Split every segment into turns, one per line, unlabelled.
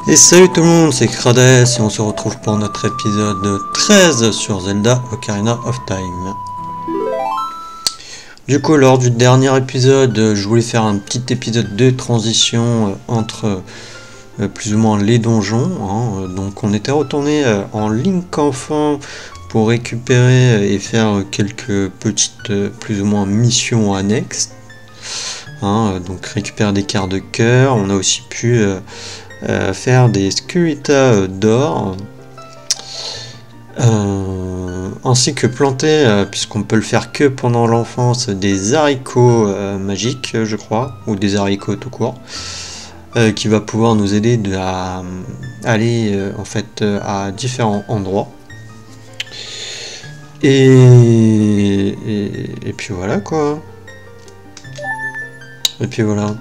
Et salut tout le monde, c'est Krades et on se retrouve pour notre épisode 13 sur Zelda Ocarina of Time. Du coup, lors du dernier épisode, je voulais faire un petit épisode de transition entre plus ou moins les donjons. Donc on était retourné en Link enfant pour récupérer et faire quelques petites plus ou moins missions annexes. Donc récupérer des cartes de cœur, on a aussi pu faire des Skurita d'or, ainsi que planter, puisqu'on peut le faire que pendant l'enfance, des haricots magiques, je crois, ou des haricots tout court, qui va pouvoir nous aider à aller en fait à différents endroits. Et puis voilà quoi. Et puis voilà.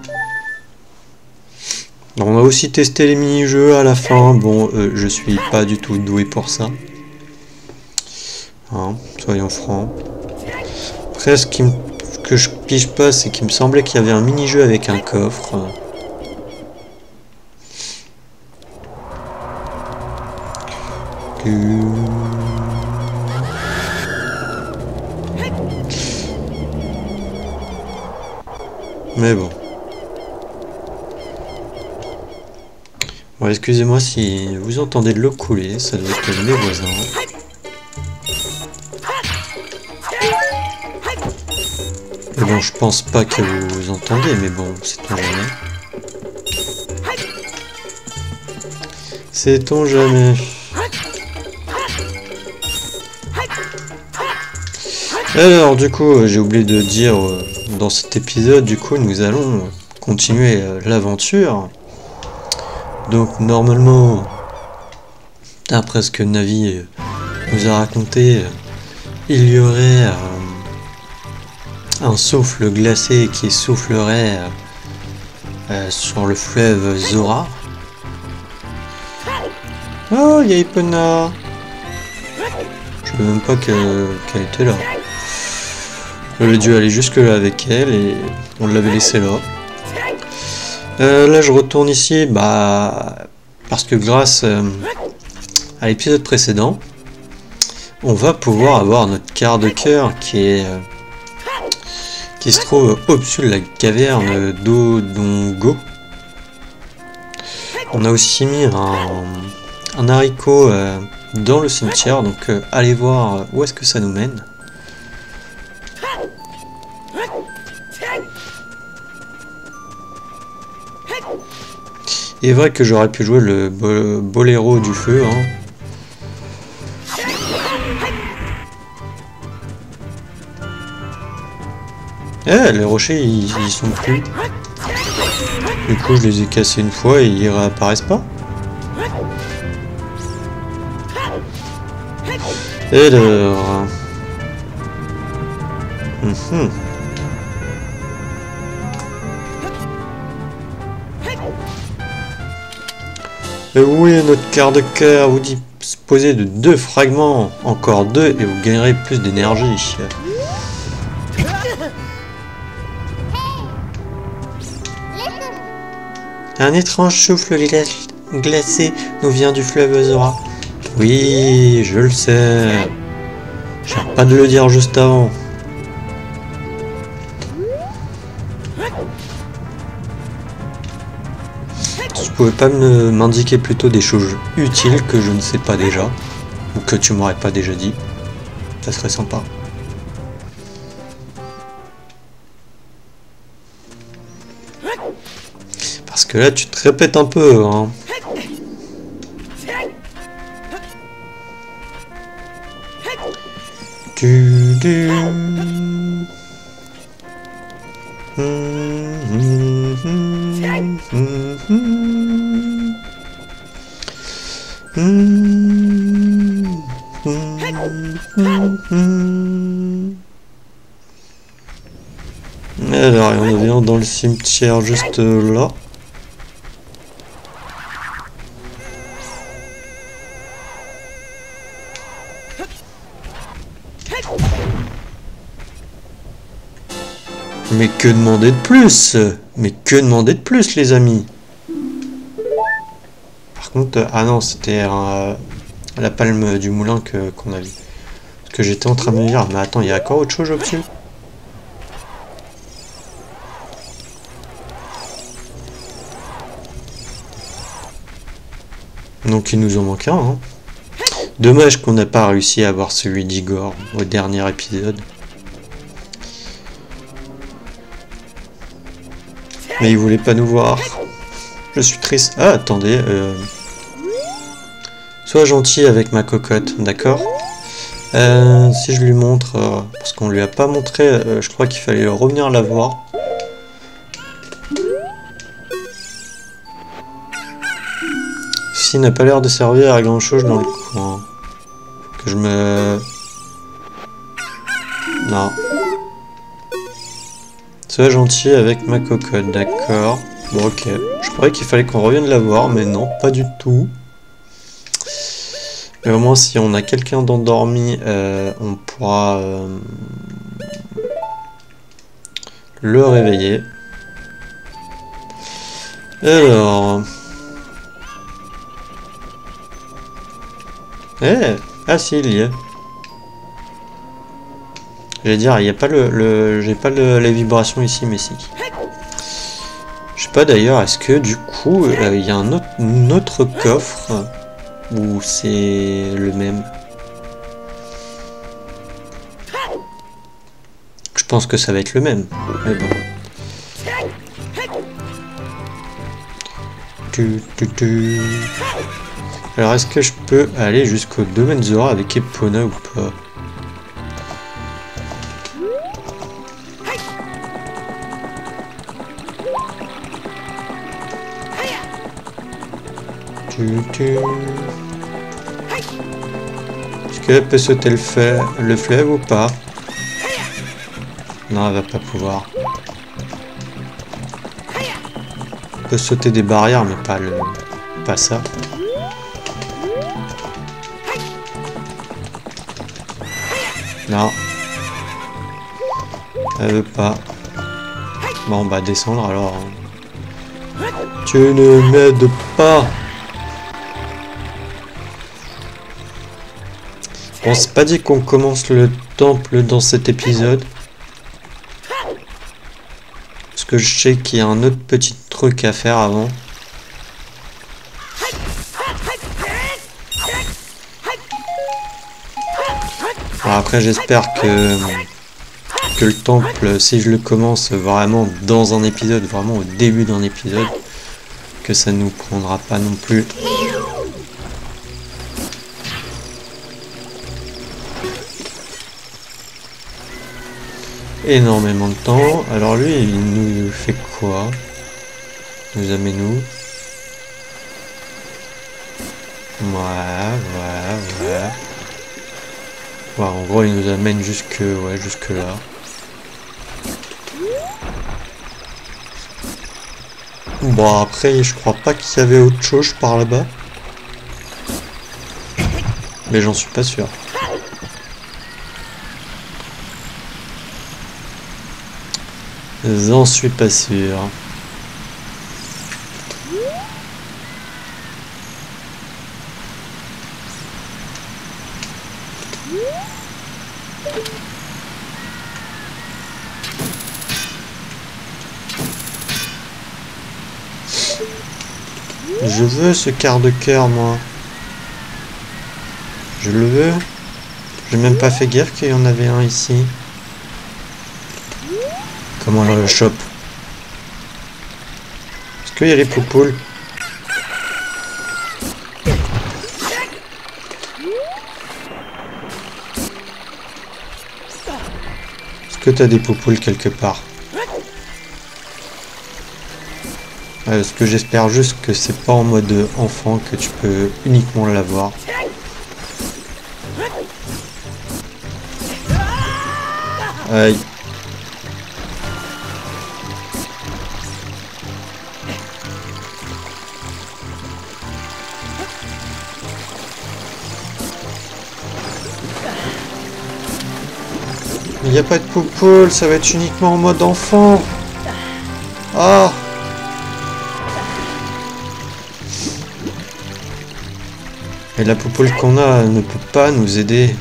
On a aussi testé les mini-jeux à la fin. Bon, je suis pas du tout doué pour ça. Soyons francs. Après, ce que je pige pas, c'est qu'il me semblait qu'il y avait un mini-jeu avec un coffre. Mais bon. Bon, excusez-moi si vous entendez de l'eau couler, ça doit être mes voisins. Mais bon, je pense pas que vous entendez, mais bon, sait-on jamais. Sait-on jamais. Alors, du coup, j'ai oublié de dire dans cet épisode, du coup, nous allons continuer l'aventure. Donc normalement, d'après ce que Navi nous a raconté, il y aurait un souffle glacé qui soufflerait sur le fleuve Zora. Oh, il y a Epona. Je ne sais même pas qu'elle était là. J'avais dû aller jusque là avec elle et on l'avait laissée là. Là je retourne ici parce que grâce à l'épisode précédent on va pouvoir avoir notre quart de cœur qui se trouve au-dessus de la caverne d'Odongo. On a aussi mis un haricot dans le cimetière, donc allez voir où est-ce que ça nous mène. Il est vrai que j'aurais pu jouer le boléro du feu. Les rochers ils sont plus. Du coup je les ai cassés une fois et ils réapparaissent pas. Alors. Et oui, notre quart de cœur vous disposez de 2 fragments, encore 2 et vous gagnerez plus d'énergie. Un étrange souffle glacé nous vient du fleuve Zora. Oui, je le sais. J'arrête pas de le dire juste avant. Tu pouvais pas m'indiquer plutôt des choses utiles que je ne sais pas déjà, ou que tu m'aurais pas déjà dit, ça serait sympa. Parce que là tu te répètes un peu, Alors, il y en avait un dans le cimetière juste là. Mais que demander de plus? Mais que demander de plus, les amis? Par contre, ah non, c'était la palme du moulin qu'on a vu. Parce que j'étais en train de me dire, mais attends, il y a encore autre chose au-dessus? Donc il nous en manque un. Hein. Dommage qu'on n'a pas réussi à avoir celui d'Igor au dernier épisode. Mais il voulait pas nous voir. Je suis triste. Ah, attendez. Sois gentil avec ma cocotte, d'accord? Si je lui montre... parce qu'on lui a pas montré, je crois qu'il fallait revenir la voir. Ceci n'a pas l'air de servir à grand chose dans le coin. Faut que je me... Non. Sois gentil avec ma cocotte, d'accord. Bon, ok. Je croyais qu'il fallait qu'on revienne la voir, mais non, pas du tout. Mais au moins, si on a quelqu'un d'endormi, on pourra le réveiller. Alors... Eh, ah si, il y est. J'allais dire, il n'y a pas j'ai pas les vibrations ici, mais si. Je sais pas d'ailleurs, est-ce que du coup, il y a un autre coffre ou c'est le même? Je pense que ça va être le même, mais bon. Alors, est-ce que je peux aller jusqu'au domaine Zora avec Epona ou pas? Est-ce qu'elle peut sauter le fleuve ou pas? Non, elle va pas pouvoir. Elle peut sauter des barrières, mais pas ça. Non. Elle veut pas. Bon, on va descendre alors. Tu ne m'aides pas. Bon, c'est pas dit qu'on commence le temple dans cet épisode. Parce que je sais qu'il y a un autre petit truc à faire avant. Alors après, j'espère que le temple, si je le commence vraiment dans un épisode, vraiment au début d'un épisode, que ça nous prendra pas non plus énormément de temps. Alors lui, il nous fait quoi? Il nous amène où? Ouais. Ouais, en gros, il nous amène jusque là. Bon, après, je crois pas qu'il y avait autre chose par là-bas. Mais j'en suis pas sûr. J'en suis pas sûr. Je veux ce quart de cœur, moi. Je le veux. J'ai même pas fait gaffe qu'il y en avait un ici. Comment on le chope? Est-ce qu'il y a les poupoules? Est-ce que t'as des poupoules quelque part? Ce que j'espère juste que c'est pas en mode enfant que tu peux uniquement l'avoir. Aïe. Il n'y a pas de poupoule, ça va être uniquement en mode enfant. Ah. Et la poupole qu'on a ne peut pas nous aider.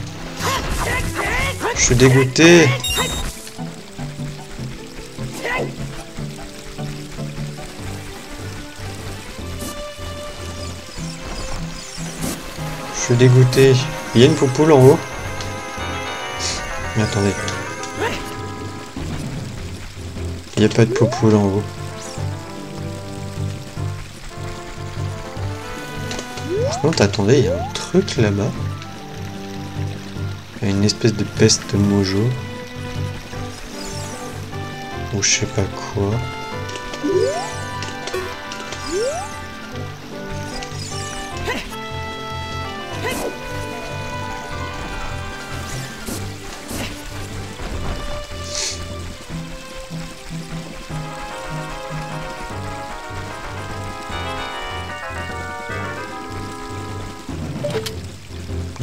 Je suis dégoûté. Je suis dégoûté. Il y a une poupole en haut. Mais attendez. Il n'y a pas de poupole en haut. Par contre, attendez, il y a un truc là-bas. Il y a une espèce de peste mojo. Ou je sais pas quoi.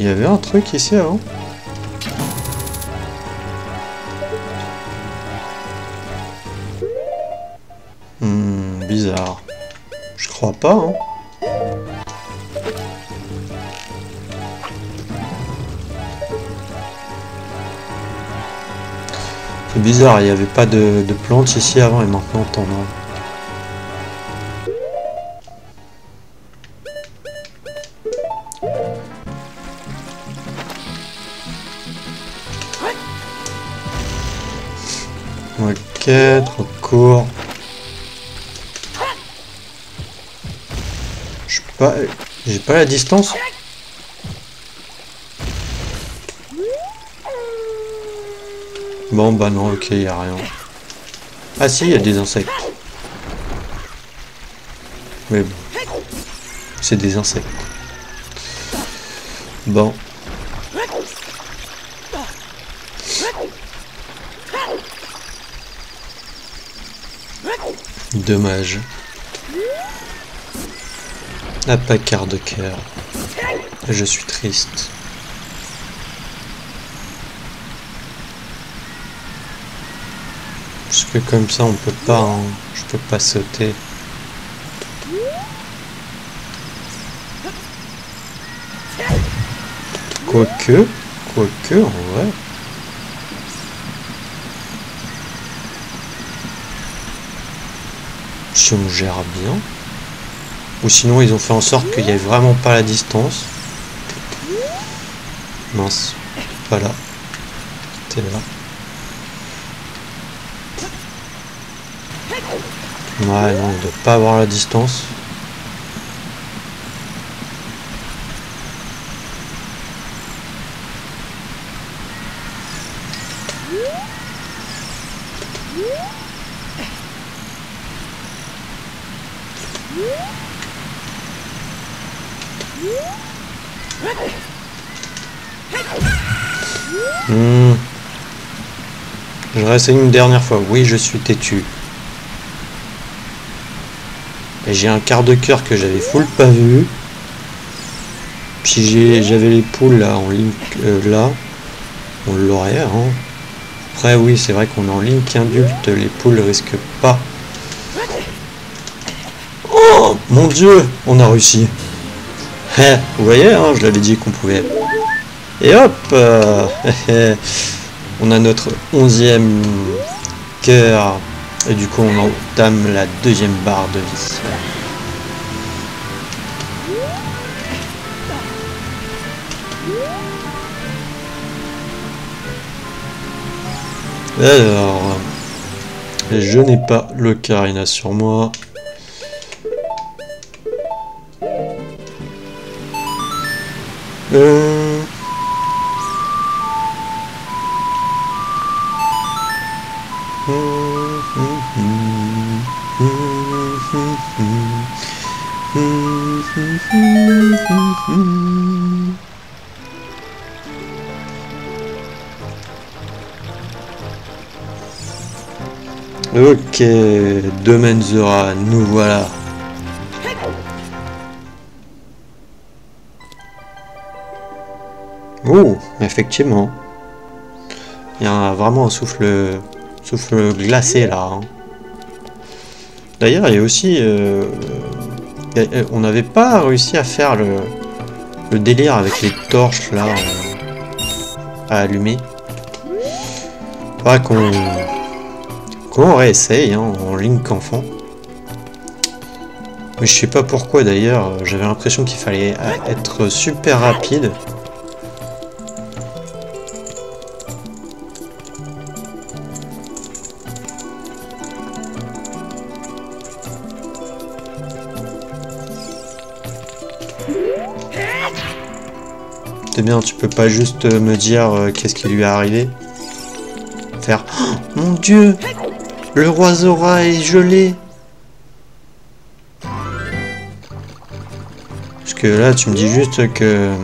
Il y avait un truc ici avant. Bizarre. Je crois pas, hein. C'est bizarre, il n'y avait pas de plantes ici avant et maintenant t'en as. Ok, trop court. J'ai pas la distance. Bon bah non, ok, y a rien. Ah si, il y a des insectes. Mais bon, c'est des insectes. Bon. Dommage. Ah, pas quart de cœur. Je suis triste. Parce que comme ça on peut pas, hein, je peux pas sauter. Quoique, en vrai. Si on gère bien. Ou sinon ils ont fait en sorte qu'il n'y ait vraiment pas la distance. Mince, pas là. T'es là. Ouais, non, il doit pas avoir la distance. Je réessaye une dernière fois. Oui, je suis têtu. Et j'ai un quart de cœur que j'avais full pas vu. Puis j'avais les poules là en ligne là. On l'aurait, hein. Après oui, c'est vrai qu'on est en ligne qu'adulte, les poules risquent pas. Oh mon dieu, on a réussi. Vous voyez, hein, je l'avais dit qu'on pouvait. Et hop on a notre 11e cœur. Et du coup, on entame la 2e barre de vie. Alors, je n'ai pas le Carina sur moi. Ok, domaine Zora, nous voilà. Oh, effectivement. Il y a vraiment un souffle glacé là. Hein. D'ailleurs, il y a aussi... on n'avait pas réussi à faire Le délire avec les torches là à allumer. Faudra qu'on réessaye hein, en Link enfant. Mais je sais pas pourquoi d'ailleurs, j'avais l'impression qu'il fallait être super rapide. C'est bien, tu peux pas juste me dire qu'est-ce qui lui est arrivé. Faire oh, mon Dieu, le roi Zora est gelé. Parce que là, tu me dis juste que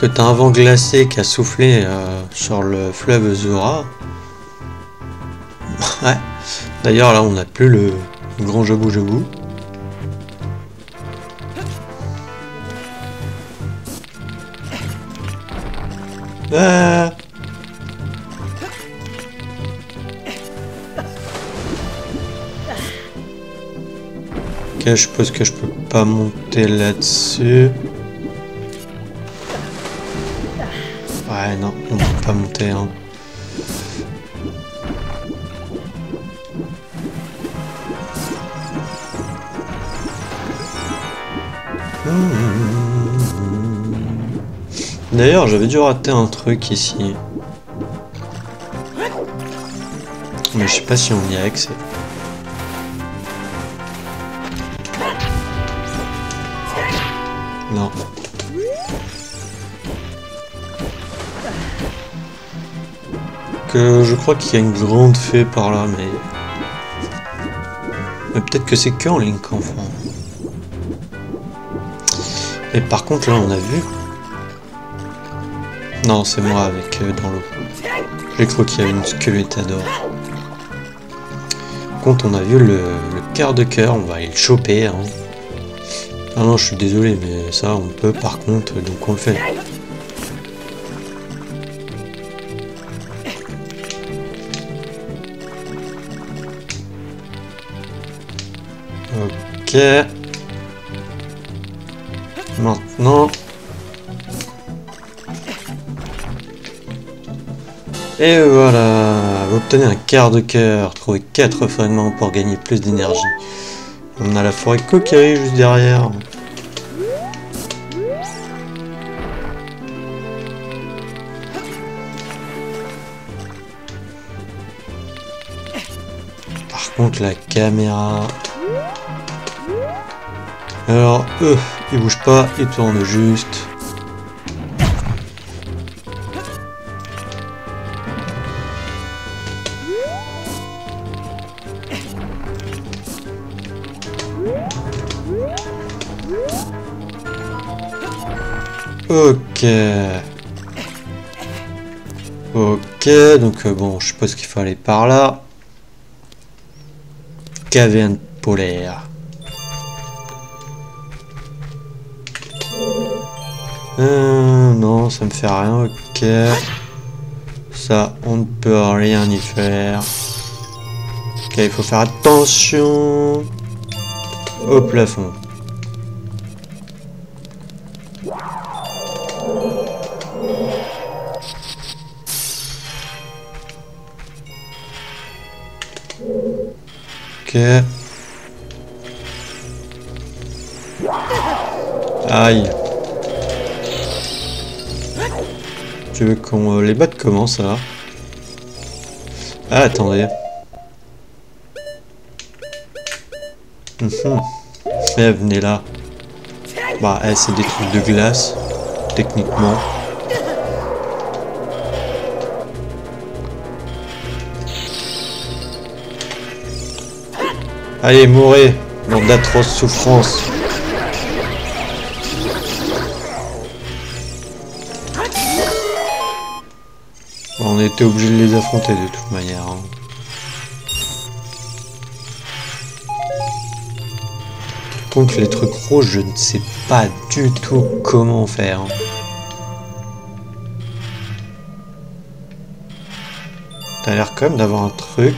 t'as un vent glacé qui a soufflé sur le fleuve Zora. Ouais. D'ailleurs, là, on n'a plus le grand jabou. Ah. Ok, je suppose que je peux pas monter là-dessus. Ouais, non, on peut pas monter. Hein. D'ailleurs, j'avais dû rater un truc ici. Mais je sais pas si on y a accès. Non. Que je crois qu'il y a une grande fée par là, mais peut-être que c'est que en Link enfant. Et par contre, là, on a vu. Non, c'est moi avec dans l'eau. J'ai cru qu'il y avait une squeletador. Par contre, on a vu le quart de cœur, on va aller le choper. Hein. Ah non, je suis désolé, mais ça, on peut par contre, donc on le fait. Ok. Maintenant. Et voilà, vous obtenez un quart de cœur, trouvez 4 fragments pour gagner plus d'énergie. On a la forêt Kokiri juste derrière. Par contre la caméra... Alors, il bouge pas, il tourne juste. Ok. Ok, donc bon, je suppose qu'il faut aller par là. Caverne polaire. Non, ça me fait rien, ok. Ça, on ne peut rien y faire. Ok, il faut faire attention au plafond. Ok. Aïe. Tu veux qu'on les batte comment ça? Ah, attendez. Eh, venez là. Bah, c'est des trucs de glace, techniquement. Allez, mourrez, dans d'atroces souffrances. Bon, on était obligé de les affronter de toute manière. Hein. Contre les trucs rouges, je ne sais pas du tout comment faire. T'as l'air quand même d'avoir un truc.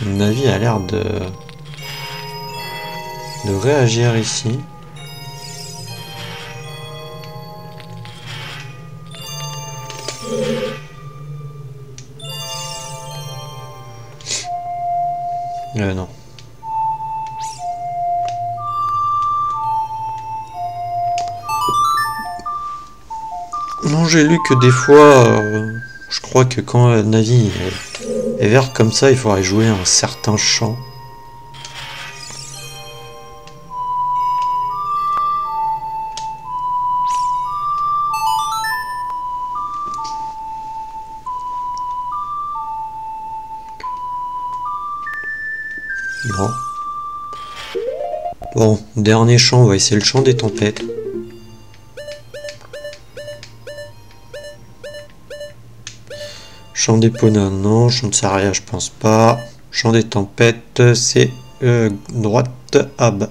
Mon avis a l'air de réagir ici. Non. Non, j'ai lu que des fois, je crois que quand Navi est verte comme ça, il faudrait jouer un certain chant. Non. Bon, dernier chant, on va essayer le chant des tempêtes. Chant des Ponas, non. Chant de Saria, je pense pas. Chant des tempêtes, c'est droite à bas.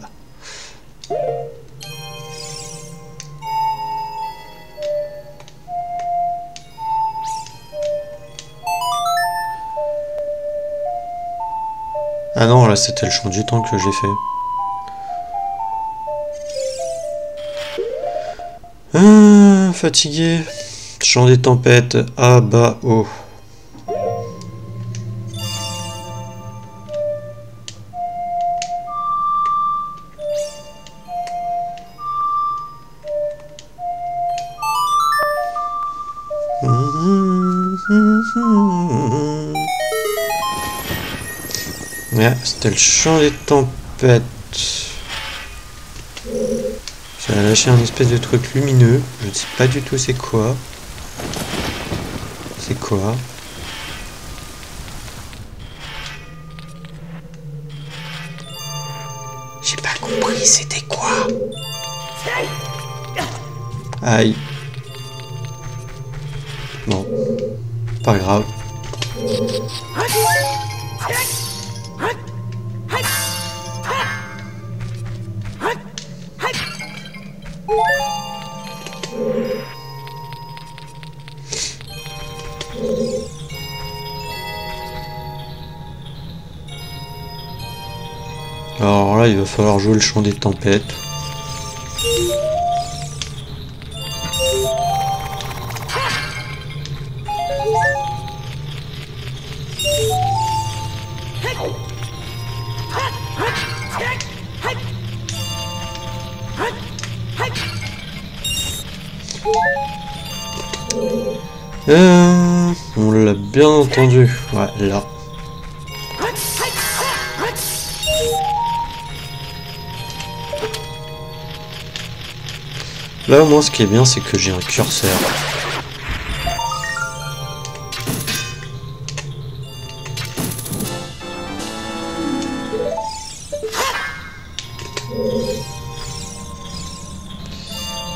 Ah non, là c'était le chant du temps que j'ai fait. Fatigué. Chant des tempêtes, A, bas, haut. Ouais, c'était le chant des tempêtes. Ça a lâché un espèce de truc lumineux. Je ne sais pas du tout c'est quoi. C'est quoi? J'ai pas compris, c'était quoi? Aïe. Bon, pas grave. Alors là, il va falloir jouer le chant des tempêtes. On l'a bien entendu. Ouais, là. Là, au moins, ce qui est bien, c'est que j'ai un curseur.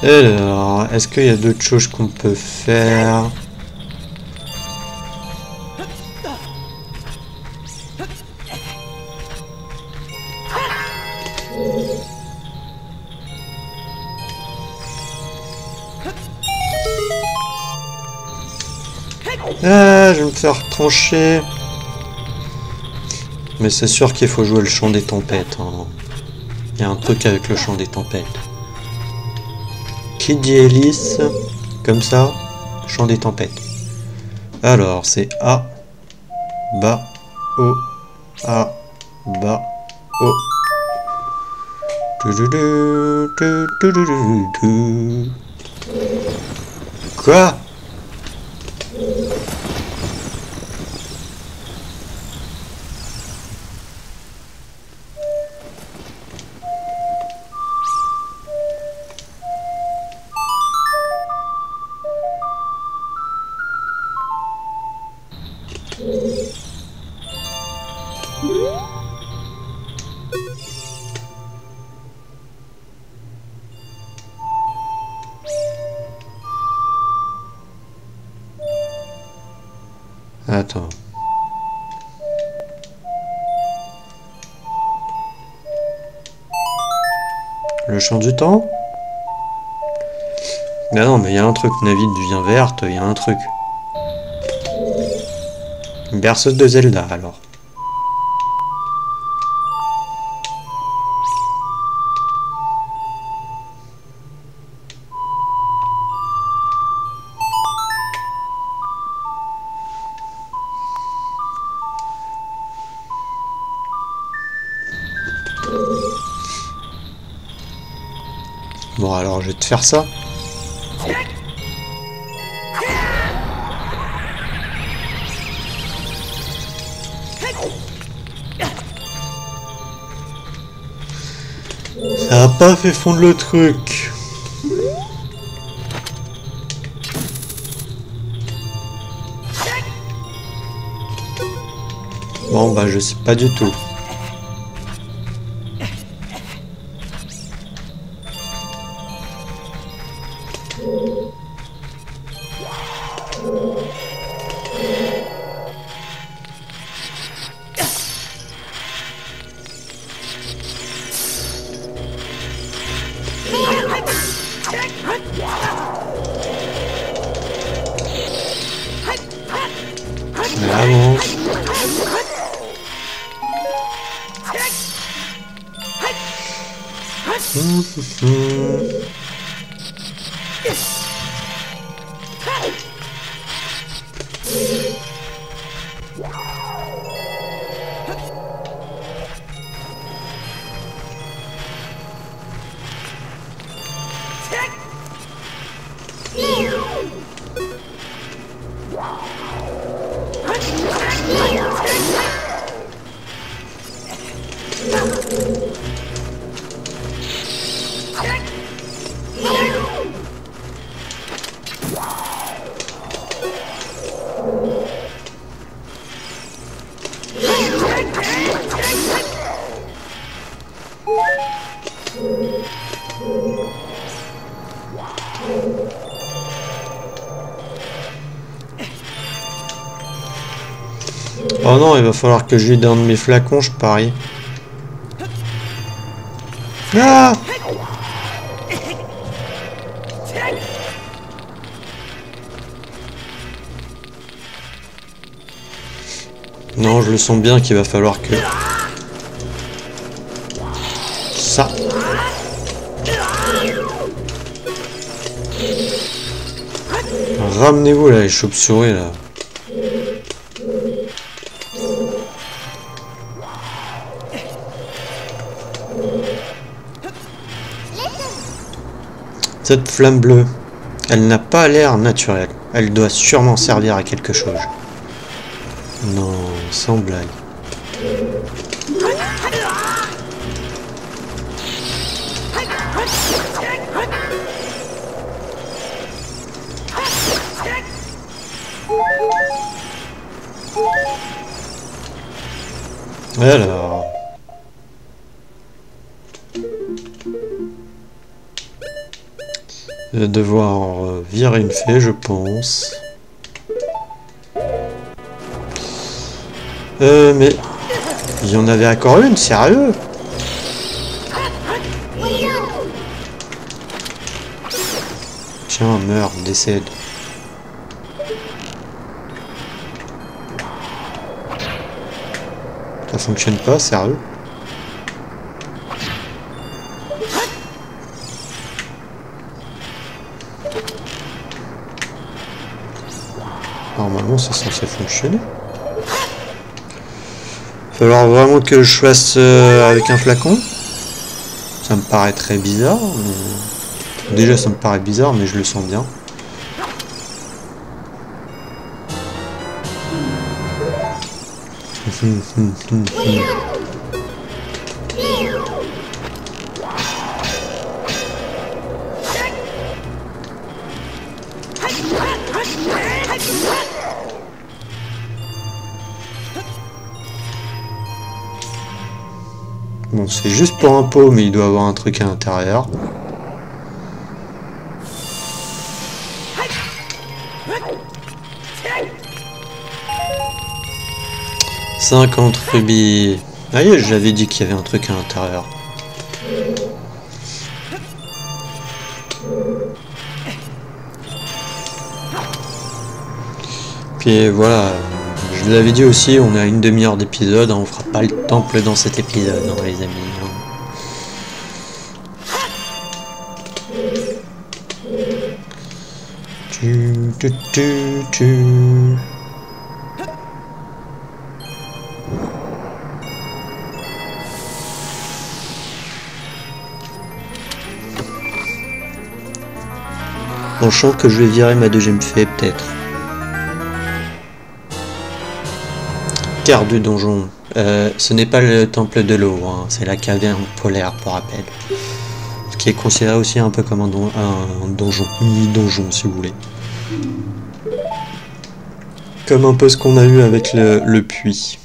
Alors, est-ce qu'il y a d'autres choses qu'on peut faire? Ah, je vais me faire trancher. Mais c'est sûr qu'il faut jouer le chant des tempêtes. Hein. Il y a un truc avec le chant des tempêtes. Qui dit hélice, comme ça, chant des tempêtes. Alors, c'est A, bas, O, A, bas, O. Quoi? Attends. Le chant du temps? Ah non, mais il y a un truc. Navi devient verte, il y a un truc. Une berceuse de Zelda, alors. Bon, alors je vais te faire ça. Ça a pas fait fondre le truc. Bon, bah je sais pas du tout. Avance. Oh non, il va falloir que je lui donne mes flacons, je parie. Ah! Non, je le sens bien qu'il va falloir que... Ça. Ramenez-vous là, les chauves-souris là. Cette flamme bleue, elle n'a pas l'air naturelle. Elle doit sûrement servir à quelque chose. Non, sans blague. Alors... Je vais devoir virer une fée, je pense. Mais... Il y en avait encore une, sérieux? Tiens, meurs, décède. Ça fonctionne pas, sérieux? Normalement, c'est censé fonctionner. Il va falloir vraiment que je fasse avec un flacon. Ça me paraît très bizarre. Mais... Déjà, ça me paraît bizarre, mais je le sens bien. Bon, c'est juste pour un pot, mais il doit avoir un truc à l'intérieur. « 50 rubis. » Ah oui, j'avais dit qu'il y avait un truc à l'intérieur. Puis voilà, je l'avais dit aussi, on a une demi-heure d'épisode, on fera pas le temple dans cet épisode, hein, les amis. On sent que je vais virer ma deuxième fée, peut-être. Carte du donjon. Ce n'est pas le temple de l'eau, hein, c'est la caverne polaire, pour rappel. Ce qui est considéré aussi un peu comme un donjon, mini-donjon, si vous voulez. Comme un peu ce qu'on a eu avec le puits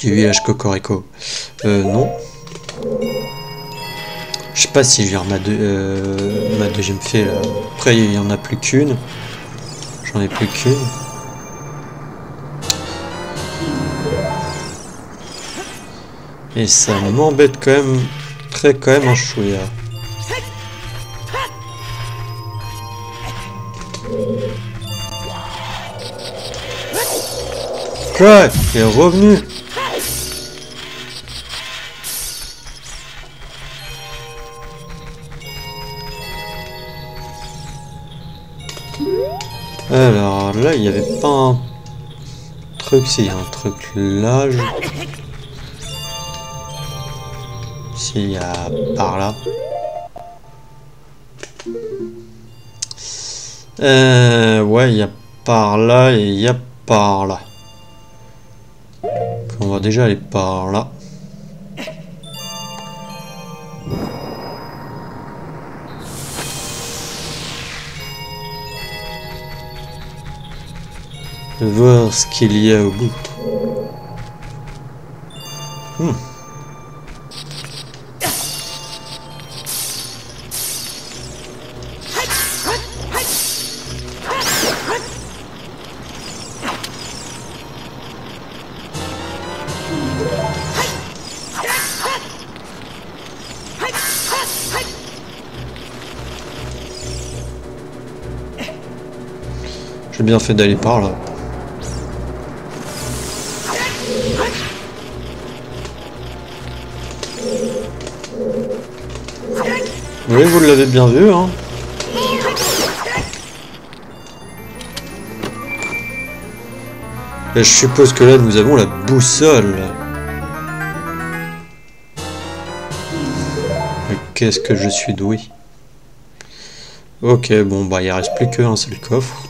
du village Cocorico. Non. Je sais pas si je vire ma deuxième fée là. Après il y en a plus qu'une. J'en ai plus qu'une. Et ça m'embête quand même un chouïa. Quoi? Il est revenu? Alors là, il n'y avait pas un truc, si, un truc là. Si, il y a par là. Ouais, il y a par là et il y a par là. On va déjà aller par là. Voir ce qu'il y a au bout. J'ai bien fait d'aller par là. Oui, vous l'avez bien vu, hein. Et je suppose que là, nous avons la boussole. Mais qu'est-ce que je suis doué. Ok, bon, bah, il reste plus qu'un seul coffre.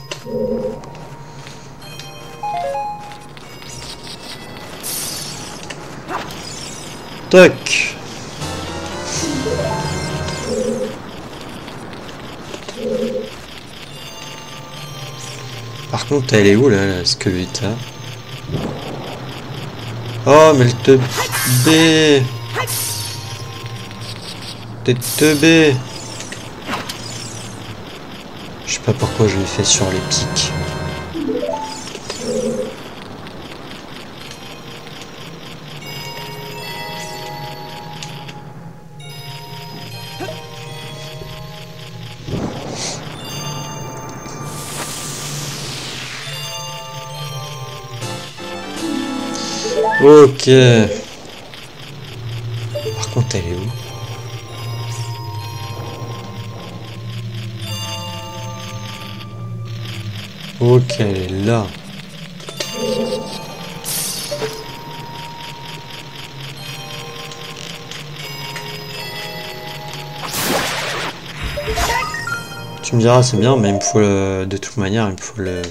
Tac. Par contre, elle est où là, la squeletta? Oh, mais elle te B. T'es teubé. Je sais pas pourquoi je l'ai fait sur les pics. Ok. Par contre, elle est où? Ok, elle est là. Tu me diras, c'est bien, mais il me faut de toute manière, il me faut le...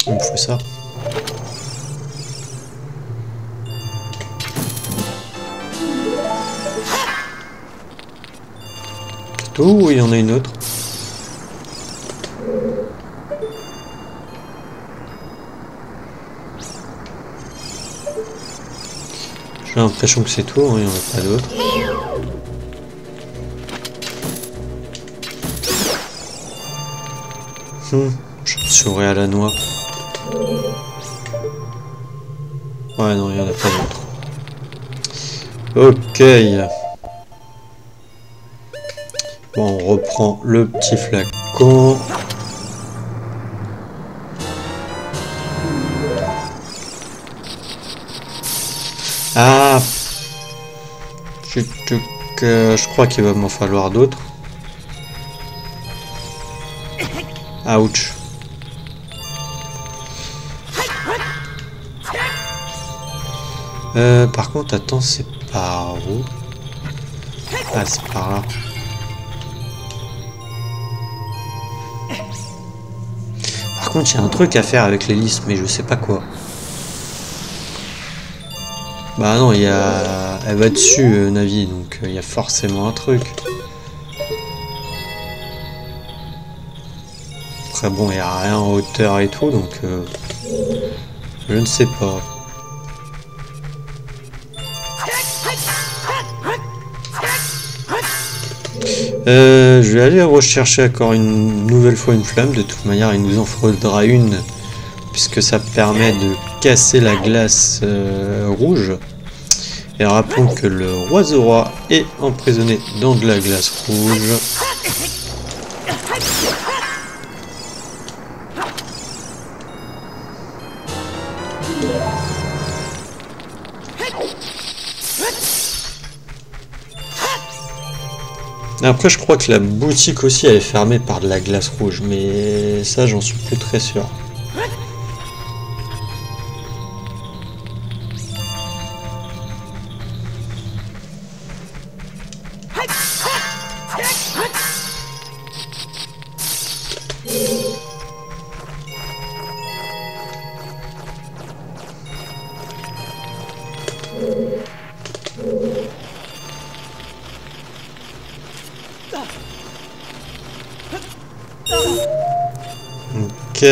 Il me faut ça. C'est tout ou il y en a une autre? J'ai l'impression que c'est tout, hein, il n'y en a pas d'autres. Chauve-souris à la noix. Ouais, non, il n'y en a pas d'autres. Ok. Bon, on reprend le petit flacon. Ah, je crois qu'il va m'en falloir d'autres. Ouch. Par contre, attends, c'est par où? Ah, c'est par là. Par contre, il y a un truc à faire avec l'hélice, mais je sais pas quoi. Bah non, il y a... Elle va dessus, Navi, donc il y a forcément un truc. Après bon, il n'y a rien en hauteur et tout, donc... je ne sais pas. Je vais aller rechercher encore une nouvelle fois une flamme. De toute manière, il nous en faudra une, puisque ça permet de casser la glace rouge. Et rappelons que le roi Zora est emprisonné dans de la glace rouge. Après, je crois que la boutique aussi, elle est fermée par de la glace rouge, mais ça, j'en suis plus très sûr. Ok.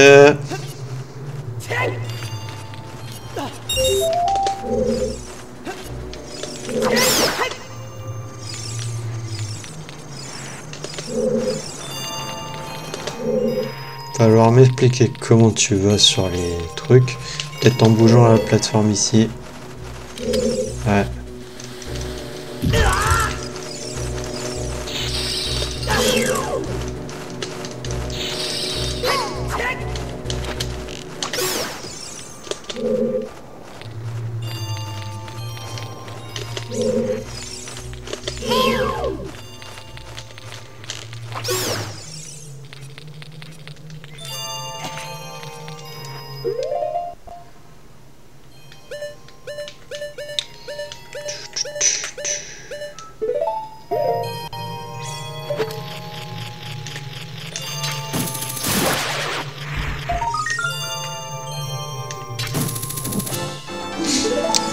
Falloir m'expliquer comment tu vas sur les trucs. Peut-être en bougeant à la plateforme ici. Ouais.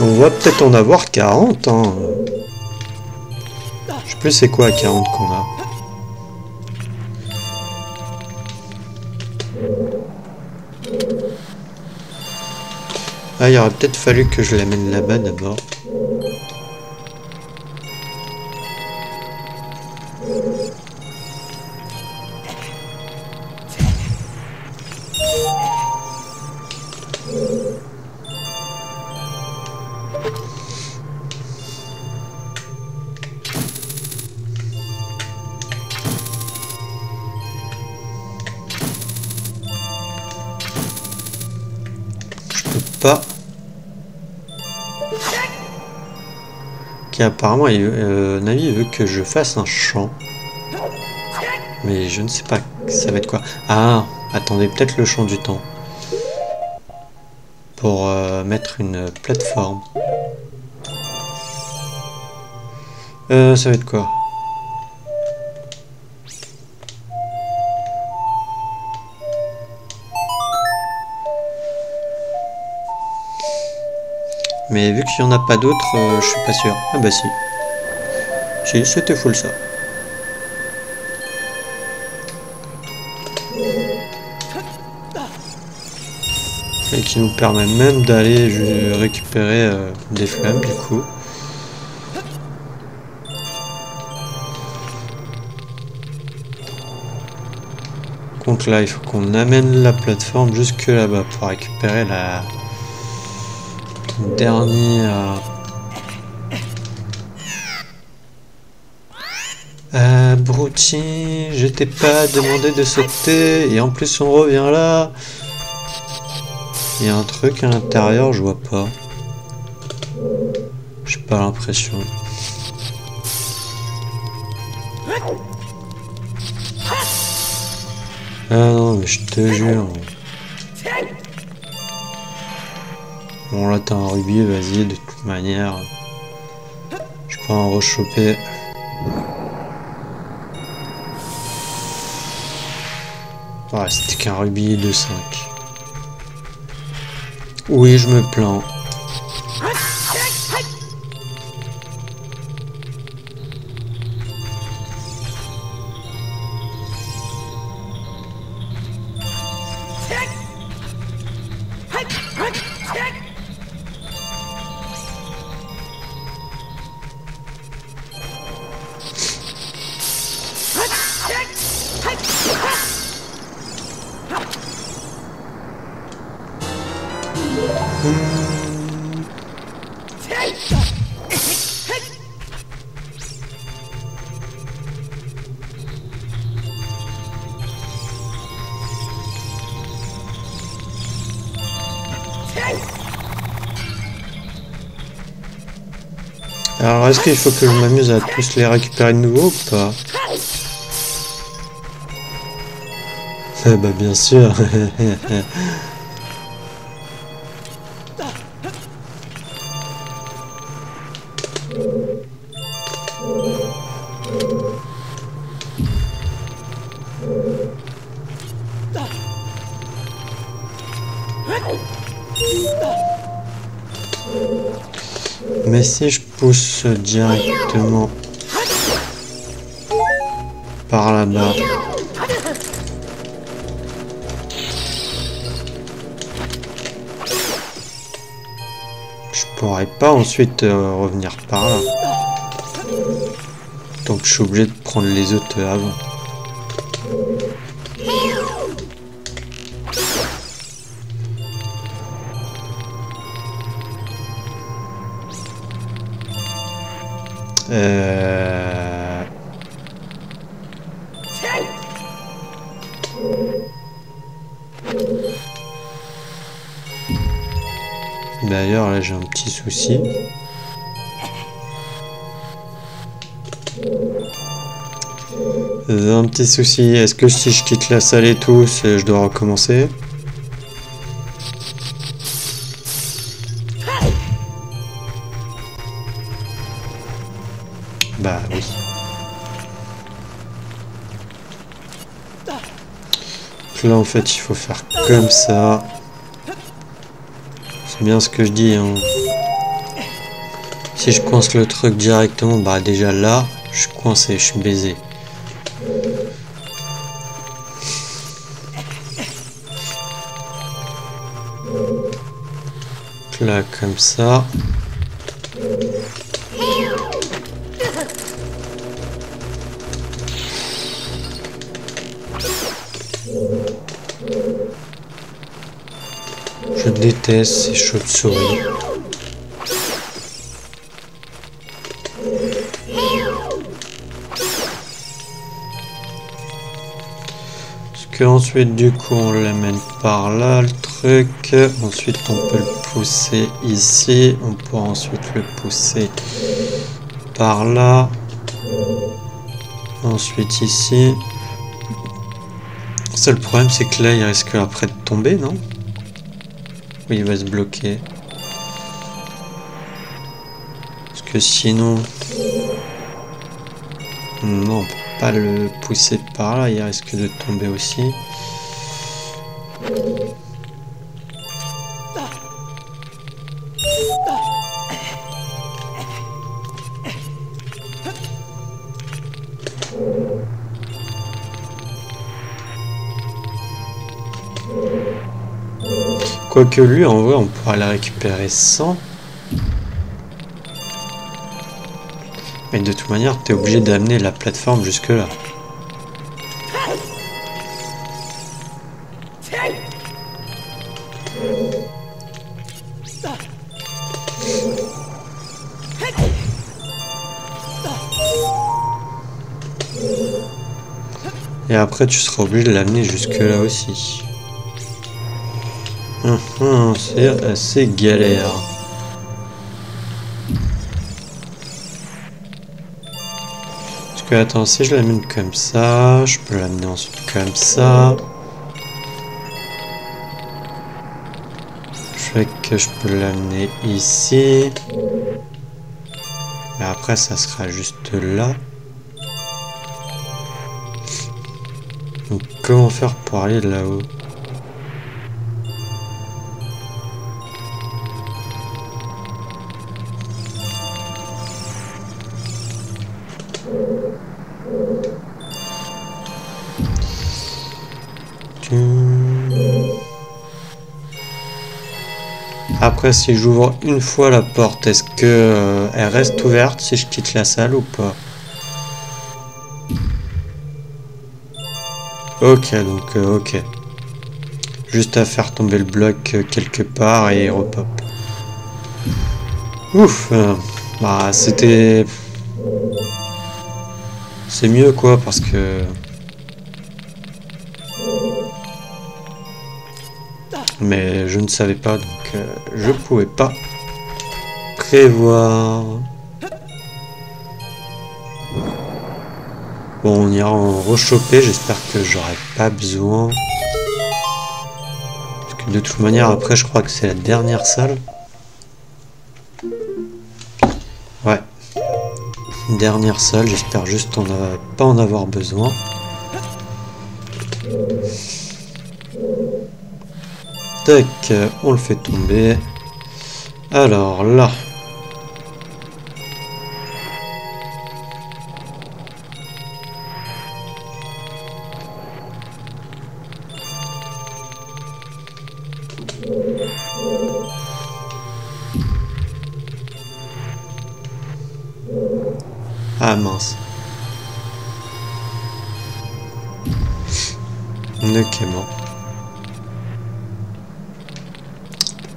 On va peut-être en avoir 40, hein. Je sais plus c'est quoi 40 qu'on a. Ah, il aurait peut-être fallu que je l'amène là-bas d'abord. Pas. Qui apparemment Navi veut que je fasse un champ, mais je ne sais pas ça va être quoi. Ah, attendez, peut-être le champ du temps pour mettre une plateforme. Ça va être quoi? Mais vu qu'il n'y en a pas d'autres, je suis pas sûr. Ah bah si. Si, c'était full ça. Et qui nous permet même d'aller récupérer des flammes du coup. Donc là, il faut qu'on amène la plateforme jusque là-bas pour récupérer la dernière... Abruti, je t'ai pas demandé de sauter et en plus on revient là. Il y a un truc à l'intérieur, je vois pas. J'ai pas l'impression. Ah non, mais je te jure. Bon là t'as un rubis, vas-y, de toute manière. Je peux en rechoper. Ouais, c'était qu'un rubis de 5. Oui, je me plains. Alors, est-ce qu'il faut que je m'amuse à tous les récupérer de nouveau ou pas? Bah bien sûr. Mais si je pousse directement par là-bas, je pourrais pas ensuite revenir par là. Donc je suis obligé de prendre les autres avant. D'ailleurs, là j'ai un petit souci. Un petit souci. Est-ce que si je quitte la salle et tout, je dois recommencer? Bah oui. Donc là en fait il faut faire comme ça. C'est bien ce que je dis, hein. Si je coince le truc directement, bah déjà là, je suis coincé, je suis baisé. Donc là comme ça. Je déteste ces chauves-souris. Parce que ensuite du coup on l'amène par là le truc. Ensuite on peut le pousser ici. On pourra ensuite le pousser par là. Ensuite ici. Le seul problème c'est que là il risque après de tomber, non? Oui, il va se bloquer. Parce que sinon... Non, on peut pas le pousser par là, il risque de tomber aussi. Quoique lui, en vrai, on pourra la récupérer sans. Mais de toute manière, tu es obligé d'amener la plateforme jusque là. Et après, tu seras obligé de l'amener jusque là aussi. C'est assez galère. Parce que attends, si je l'amène comme ça, je peux l'amener ensuite comme ça. Je fais que je peux l'amener ici. Mais après, ça sera juste là. Donc comment faire pour aller là-haut? Après, si j'ouvre une fois la porte, est-ce que elle reste ouverte si je quitte la salle ou pas? Ok, donc ok. Juste à faire tomber le bloc quelque part et il repop. Ouf, bah c'était... C'est mieux quoi parce que... Mais je ne savais pas donc je pouvais pas prévoir. Bon, on ira en rechoper, j'espère que j'aurai pas besoin. Parce que de toute manière après je crois que c'est la dernière salle. Ouais. Dernière salle, j'espère juste pas en avoir besoin. Tac, on le fait tomber. Alors là. Ah mince. Ok, bon.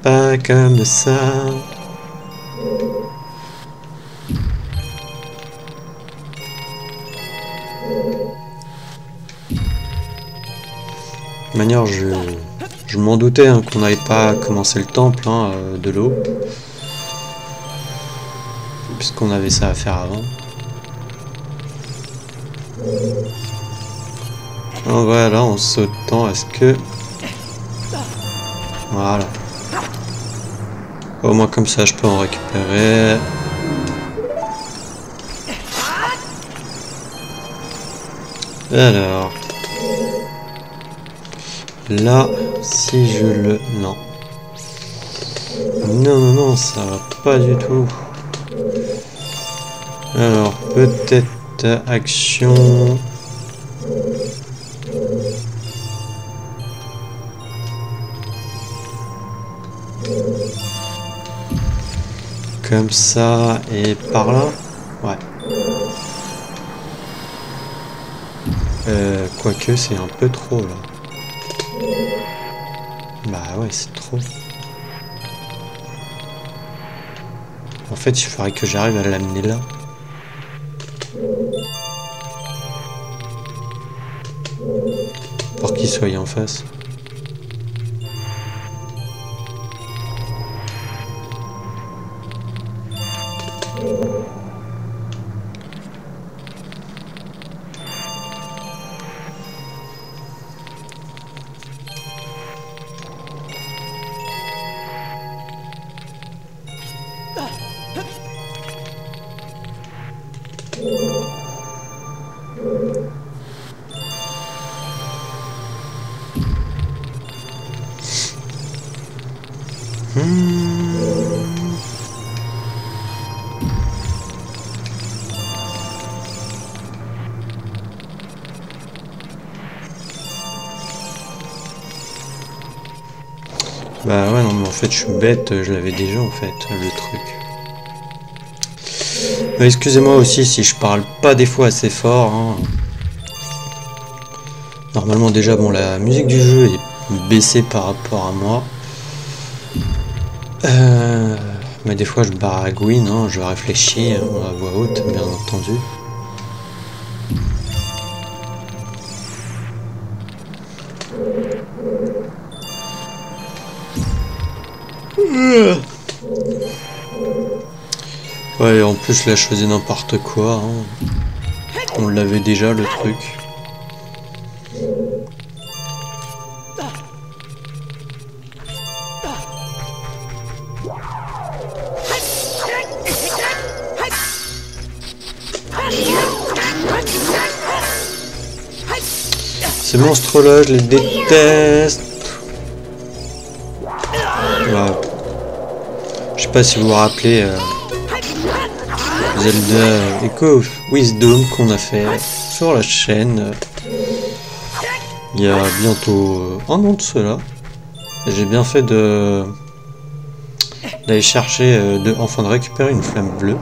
Pas comme ça. De manière, je m'en doutais hein, qu'on n'allait pas commencer le temple hein, de l'eau. Puisqu'on avait ça à faire avant. En vrai, là, en sautant, est-ce que... Voilà. Au moins comme ça, je peux en récupérer. Alors... Là, si je le... Non. Non, non, non, ça va pas du tout. Alors, peut-être action... Comme ça, et par là. Ouais. Quoique, c'est un peu trop, là. Bah ouais, c'est trop. En fait, il faudrait que j'arrive à l'amener là. Pour qu'il soit en face. Bah ouais, non, mais en fait, je suis bête, je l'avais déjà, en fait, le truc. Excusez-moi aussi si je parle pas des fois assez fort. Hein. Normalement, déjà, bon, la musique du jeu est baissée par rapport à moi. Mais des fois, je baragouine, hein, je réfléchis à voix haute, bien entendu. Ouais, en plus, je l'ai choisi n'importe quoi. Hein. On l'avait déjà, le truc. Ces monstres-là, je les déteste. Voilà. Je sais pas si vous vous rappelez Zelda Echo of Wisdom qu'on a fait sur la chaîne il y a bientôt un an de cela. J'ai bien fait d'aller chercher, enfin de récupérer une flamme bleue.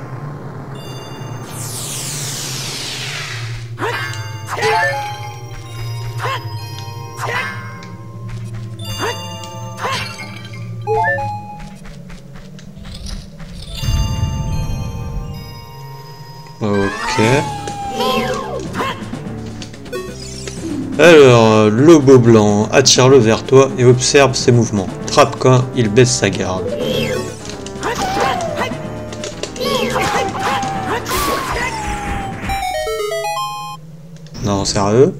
Ok. Alors, Lobo blanc, attire-le vers toi et observe ses mouvements. Frappe quand il baisse sa garde. Non, sérieux?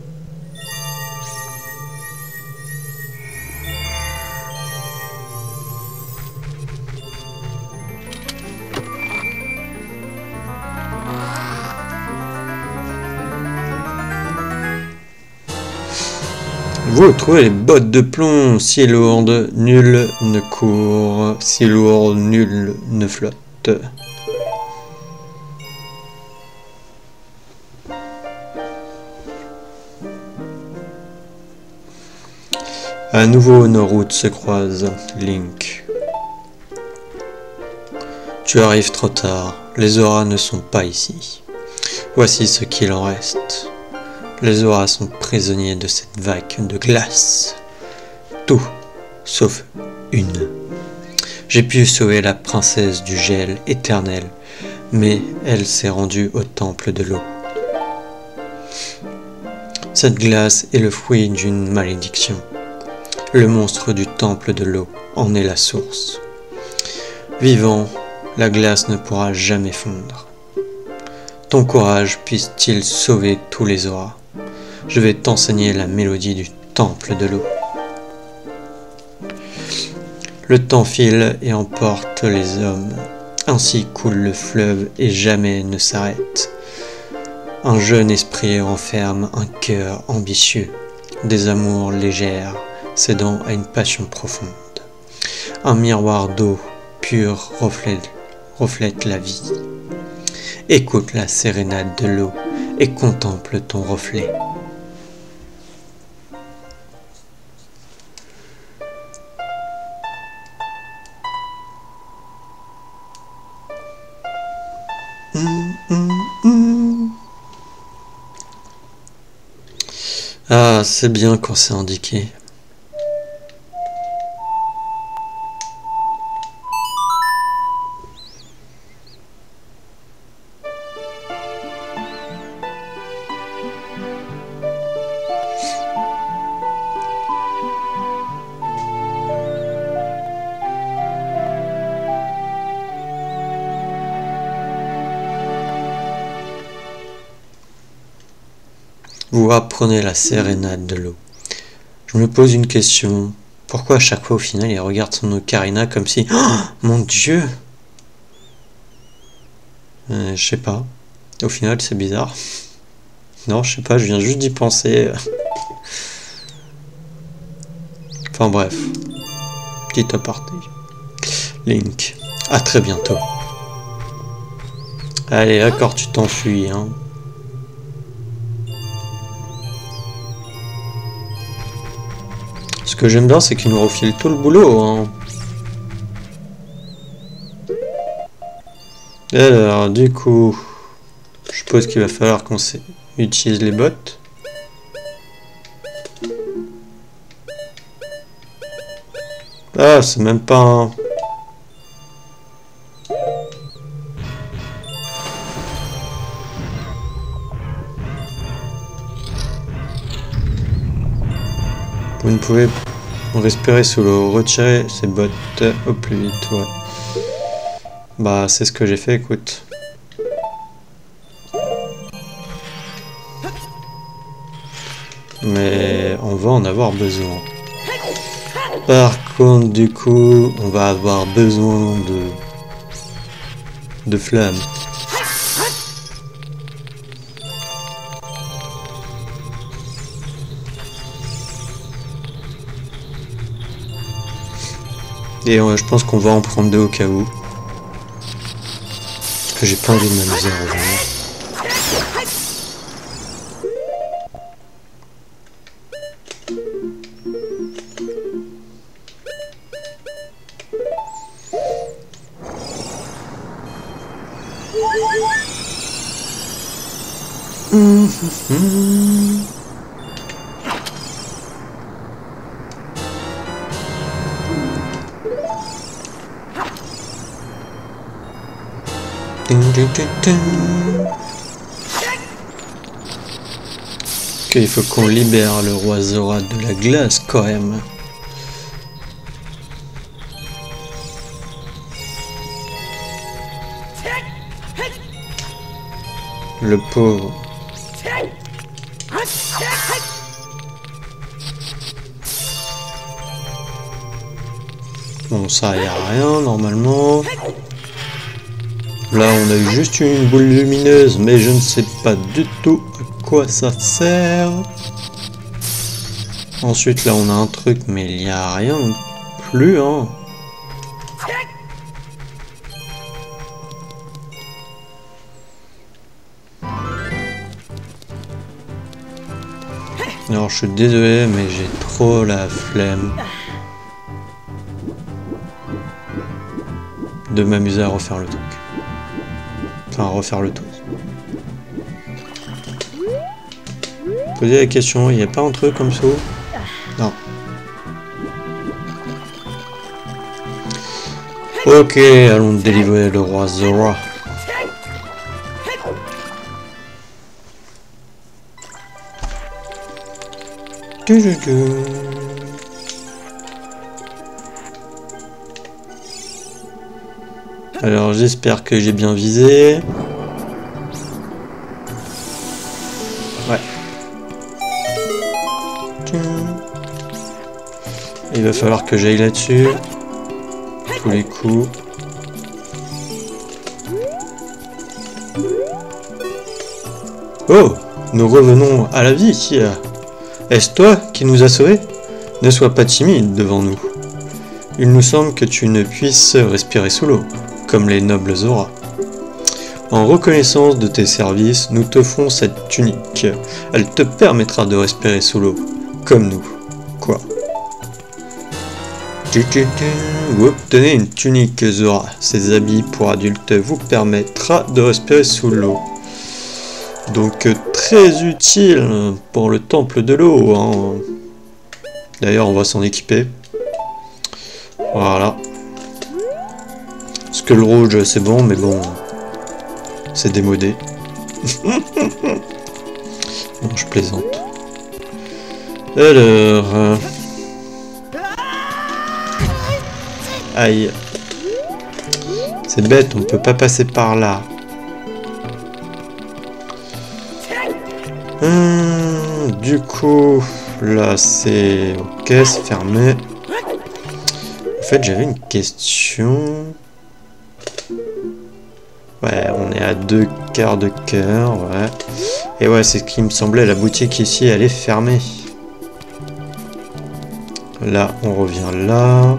Vous trouvez les bottes de plomb, si lourdes, nul ne court, si lourd, nul ne flotte. À nouveau, nos routes se croisent, Link. Tu arrives trop tard, les auras ne sont pas ici. Voici ce qu'il en reste. Les auras sont prisonniers de cette vague de glace. Tout, sauf une. J'ai pu sauver la princesse du gel éternel, mais elle s'est rendue au temple de l'eau. Cette glace est le fruit d'une malédiction. Le monstre du temple de l'eau en est la source. Vivant, la glace ne pourra jamais fondre. Ton courage puisse-t-il sauver tous les auras. Je vais t'enseigner la mélodie du temple de l'eau. Le temps file et emporte les hommes. Ainsi coule le fleuve et jamais ne s'arrête. Un jeune esprit renferme un cœur ambitieux, des amours légères, cédant à une passion profonde. Un miroir d'eau pure reflète la vie. Écoute la sérénade de l'eau et contemple ton reflet. Ah, c'est bien quand c'est indiqué. Vous apprenez la sérénade de l'eau. Je me pose une question. Pourquoi à chaque fois au final il regarde son ocarina comme si... Oh, mon Dieu! Je sais pas. Au final c'est bizarre. Non, je sais pas, je viens juste d'y penser. Enfin bref. Petit aparté. Link. À très bientôt. Allez, d'accord, tu t'enfuis, hein. Ce que j'aime bien, c'est qu'il nous refile tout le boulot, hein. Alors, du coup, je suppose qu'il va falloir qu'on utilise les bottes. Ah, c'est même pas un... Vous ne pouvez respirer sous l'eau. Retirez ces bottes au plus vite, ouais. Bah, c'est ce que j'ai fait, écoute. Mais on va en avoir besoin. Par contre, du coup, on va avoir besoin de flammes. Et je pense qu'on va en prendre 2 au cas où. Parce que j'ai pas envie de m'amuser à revenir. Ok, il faut qu'on libère le roi Zora de la glace quand même. Le pauvre. Bon, ça y a rien normalement. Là, on a eu juste une boule lumineuse, mais je ne sais pas du tout à quoi ça sert. Ensuite, là, on a un truc, mais il n'y a rien non plus, hein. Alors, je suis désolé, mais j'ai trop la flemme de m'amuser à refaire le truc. Enfin, refaire le tour. Posez la question, il n'y a pas un truc comme ça? Non. Ok, allons délivrer le roi Zora. Alors j'espère que j'ai bien visé. Ouais. Il va falloir que j'aille là-dessus. Tous les coups. Oh, nous revenons à la vie. Est-ce toi qui nous as sauvés? Ne sois pas timide devant nous. Il nous semble que tu ne puisses respirer sous l'eau, comme les nobles Zora. En reconnaissance de tes services, nous t'offrons cette tunique. Elle te permettra de respirer sous l'eau, comme nous. Quoi? Vous obtenez une tunique Zora. Ces habits pour adultes vous permettra de respirer sous l'eau. Donc très utile pour le temple de l'eau. Hein. D'ailleurs, on va s'en équiper. Voilà. Parce que le rouge, c'est bon, mais bon, c'est démodé. Bon, je plaisante. Alors... Aïe. C'est bête, on peut pas passer par là. Du coup, là c'est ok, c'est fermé. En fait, j'avais une question. Ouais, on est à 2 quarts de cœur, ouais. Et ouais, c'est ce qui me semblait, la boutique ici, elle est fermée. Là, on revient là.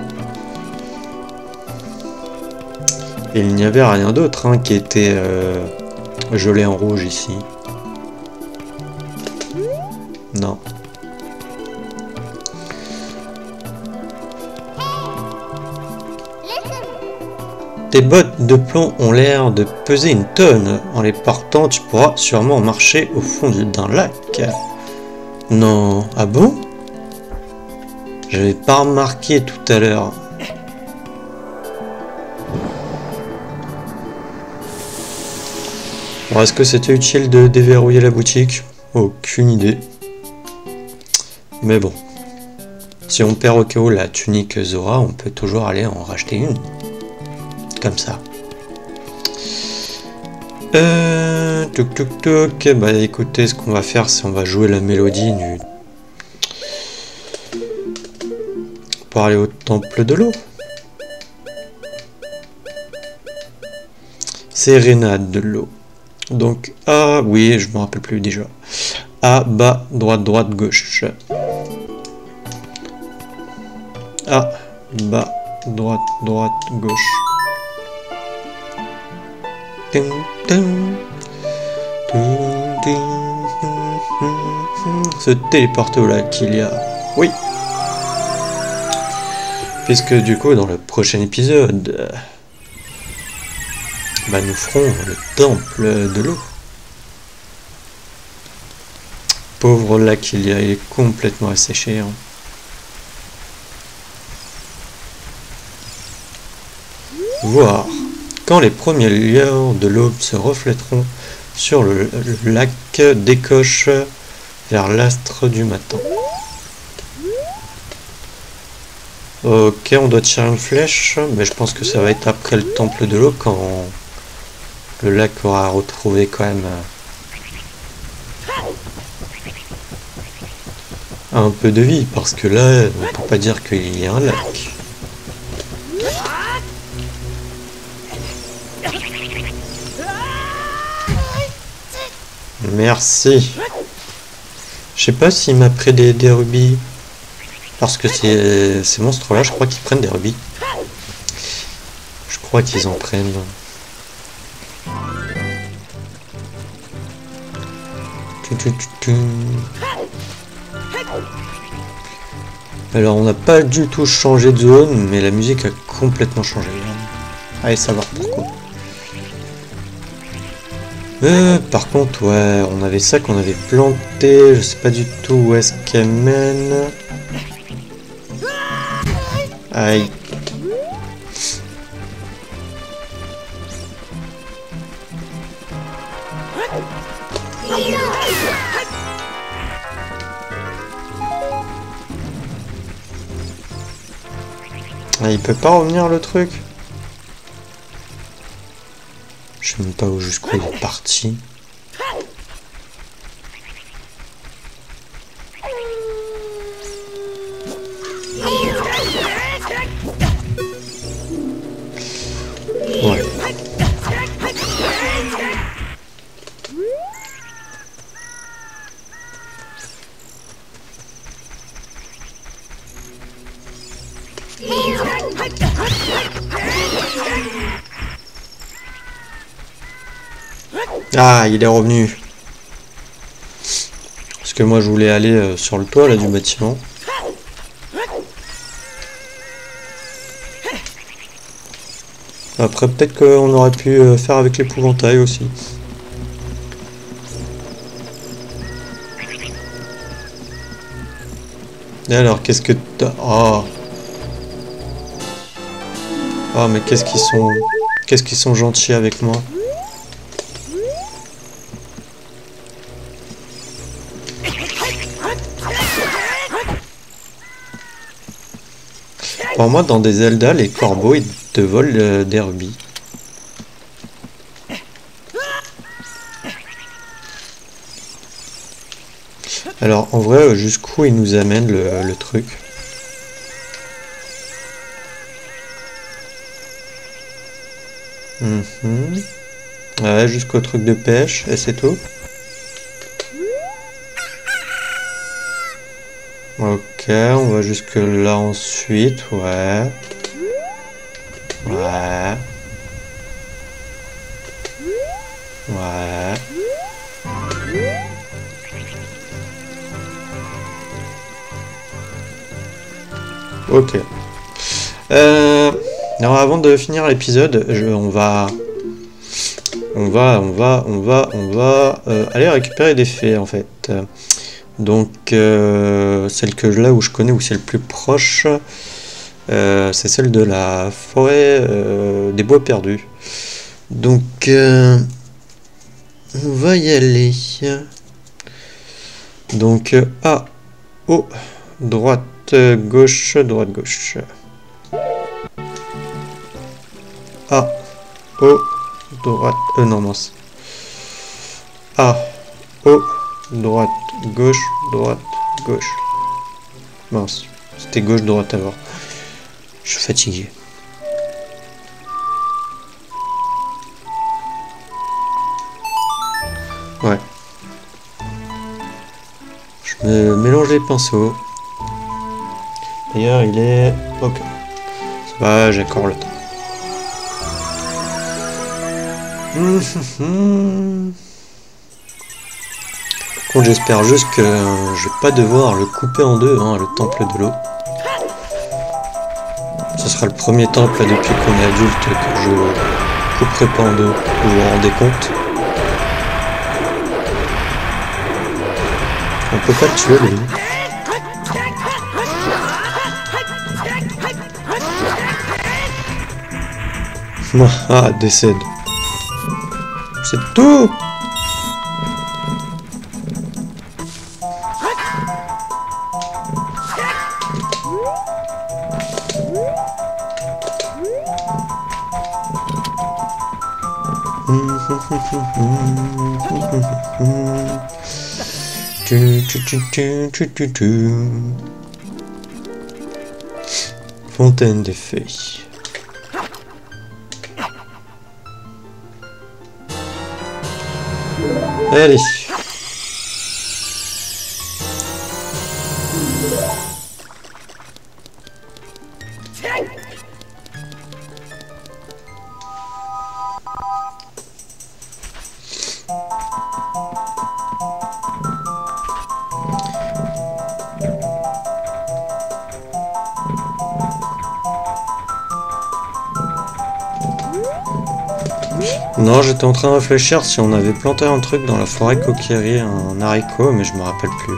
Et il n'y avait rien d'autre hein, qui était gelé en rouge ici. Non. Tes bottes de plomb ont l'air de peser une tonne. En les portant, tu pourras sûrement marcher au fond d'un lac. Non. Ah bon? J'avais pas remarqué tout à l'heure. Bon, est-ce que c'était utile de déverrouiller la boutique? Aucune idée. Mais bon. Si on perd au cas où la tunique Zora, on peut toujours aller en racheter une. Comme ça. Toc toc toc. Bah écoutez, ce qu'on va faire, c'est on va jouer la mélodie du... pour aller au temple de l'eau. Sérénade de l'eau. Donc, ah oui, je me rappelle plus déjà. A, bas, droite, droite, gauche. A, bas, droite, droite, gauche. Ding, ding. Ding, ding. Se téléporter au lac, il y a... Oui. Puisque du coup, dans le prochain épisode, nous ferons le temple de l'eau. Pauvre lac, il est complètement asséché. Hein. Voir quand les premières lueurs de l'aube se reflèteront sur le lac décoche vers l'astre du matin. Ok, on doit tirer une flèche, mais je pense que ça va être après le temple de l'eau quand le lac aura retrouvé quand même un peu de vie, parce que là, on ne peut pas dire qu'il y a un lac. Merci. Je sais pas s'il m'a pris des rubis. Parce que ces monstres-là, je crois qu'ils prennent des rubis. Je crois qu'ils en prennent. Alors, on n'a pas du tout changé de zone, mais la musique a complètement changé. Allez savoir pourquoi. Par contre, ouais, on avait ça qu'on avait planté. Je sais pas du tout où est-ce qu'elle mène. Aïe. Ah, il peut pas revenir le truc. Je sais même pas où jusqu'où il est parti. Ouais. Ah, il est revenu. Parce que moi je voulais aller sur le toit là du bâtiment. Après peut-être qu'on aurait pu faire avec l'épouvantail aussi. Et alors qu'est-ce que t'as... Oh. Oh mais qu'est-ce qu'ils sont gentils avec moi. Pour moi, dans des Zelda, les corbeaux, ils te volent des rubis. Alors, en vrai, jusqu'où il nous amène le truc? Ouais, jusqu'au truc de pêche, et c'est tout. Ok, on va jusque là ensuite, ouais. Ouais. Ouais. Ok. Alors avant de finir l'épisode, on va aller récupérer des fées en fait. Donc celle que là où je connais, où c'est le plus proche, c'est celle de la forêt des bois perdus. Donc on va y aller. Donc A, O, droite, gauche, droite, gauche. A, O, droite, non mince. A, O, droite, gauche, droite, gauche. Mince, c'était gauche, droite avant. Je suis fatigué. Ouais. Je me mélange les pinceaux. D'ailleurs, il est... Ok. Parce Bah, j'ai encore le temps. Bon, j'espère juste que je vais pas devoir le couper en deux, hein, le temple de l'eau. Ce sera le premier temple depuis qu'on est adulte que je couperai pas en deux, vous vous rendez compte? On peut pas le tuer, lui. Ah, décède. C'est tout. Fontaine des feuilles. Allez. Non, j'étais en train de réfléchir si on avait planté un truc dans la forêt Kokiri, un haricot, mais je me rappelle plus.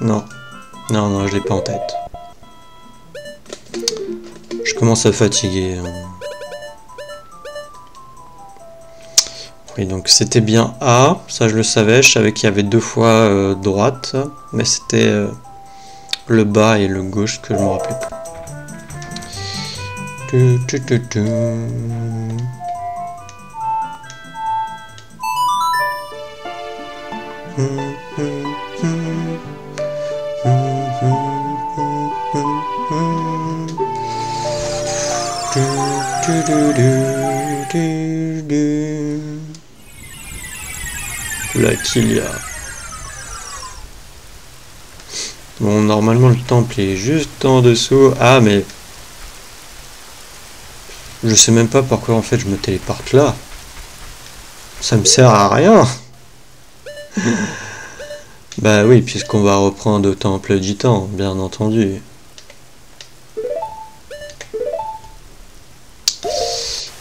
Non. Non, je l'ai pas en tête. Je commence à fatiguer. Oui, donc c'était bien A, ça je le savais, je savais qu'il y avait deux fois droite, mais c'était le bas et le gauche que je me rappelais plus. Là qu'il y a. Bon, normalement le temple est juste en dessous. Ah, mais je sais même pas pourquoi en fait je me téléporte là. Ça me sert à rien. Bah oui, puisqu'on va reprendre au temple gitan, bien entendu.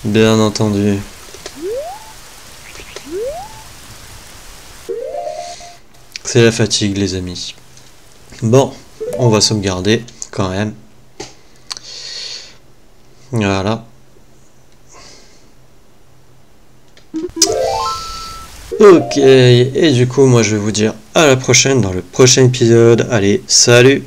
Bien entendu. C'est la fatigue, les amis. Bon, on va sauvegarder quand même. Voilà. Ok, et du coup, moi je vais vous dire à la prochaine dans le prochain épisode. Allez, salut!